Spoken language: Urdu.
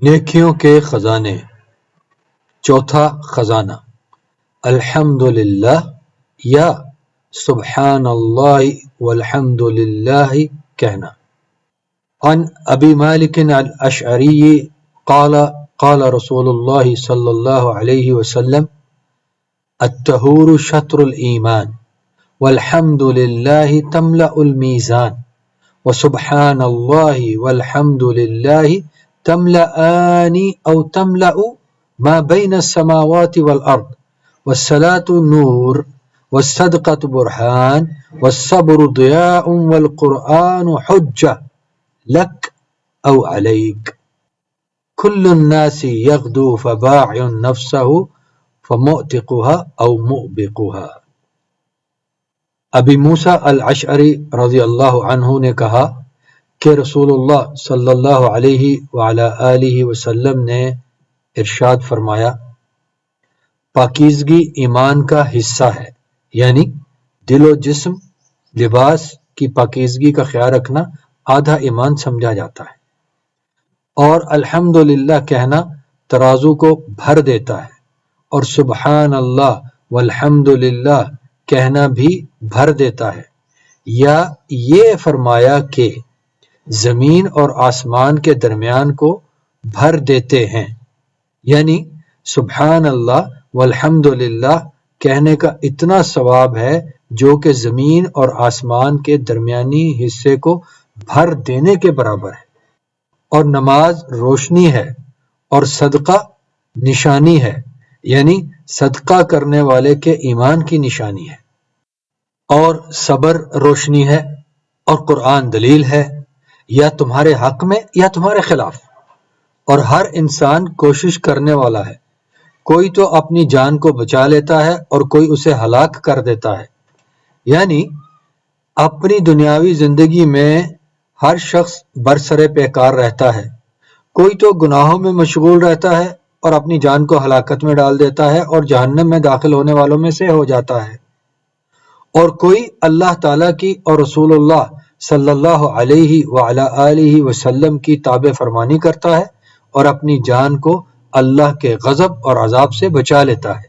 نیکیوں کے خزانے۔ چوتھا خزانہ الحمدللہ یا سبحان اللہ والحمدللہ کہنا۔ عن ابی مالک الاشعری قال قال رسول اللہ صلی اللہ علیہ وسلم الطہور شطر الایمان والحمدللہ تملأ المیزان وسبحان اللہ والحمدللہ تملأان او تملأ ما بین السماوات والارض والصلاة نور والصدقة برہان والصبر ضیاء والقرآن حجہ لک او علیک کل الناس یغدو فباعع نفسہ فمعتقها او مؤبقها۔ ابی موسیٰ الاشعری رضی اللہ عنہ نے کہا کہ رسول اللہ صلی اللہ علیہ وعلی آلہ وسلم نے ارشاد فرمایا، پاکیزگی ایمان کا حصہ ہے، یعنی دل و جسم لباس کی پاکیزگی کا خیال رکھنا آدھا ایمان سمجھا جاتا ہے، اور الحمدللہ کہنا ترازو کو بھر دیتا ہے، اور سبحان اللہ والحمدللہ کہنا بھی بھر دیتا ہے۔ یا یہ فرمایا کہ زمین اور آسمان کے درمیان کو بھر دیتے ہیں، یعنی سبحان اللہ والحمدللہ کہنے کا اتنا ثواب ہے جو کہ زمین اور آسمان کے درمیانی حصے کو بھر دینے کے برابر ہے۔ اور نماز روشنی ہے اور صدقہ نشانی ہے، یعنی صدقہ کرنے والے کے ایمان کی نشانی ہے، اور صبر روشنی ہے، اور قرآن دلیل ہے، یا تمہارے حق میں یا تمہارے خلاف، اور ہر انسان کوشش کرنے والا ہے، کوئی تو اپنی جان کو بچا لیتا ہے اور کوئی اسے ہلاک کر دیتا ہے، یعنی اپنی دنیاوی زندگی میں ہر شخص برسر پیکار رہتا ہے، کوئی تو گناہوں میں مشغول رہتا ہے اور اپنی جان کو ہلاکت میں ڈال دیتا ہے اور جہنم میں داخل ہونے والوں میں سے ہو جاتا ہے، اور کوئی اللہ تعالیٰ کی اور رسول اللہ صلی اللہ علیہ وعلی آلہ وسلم کی تابع فرمانی کرتا ہے اور اپنی جان کو اللہ کے غضب اور عذاب سے بچا لیتا ہے۔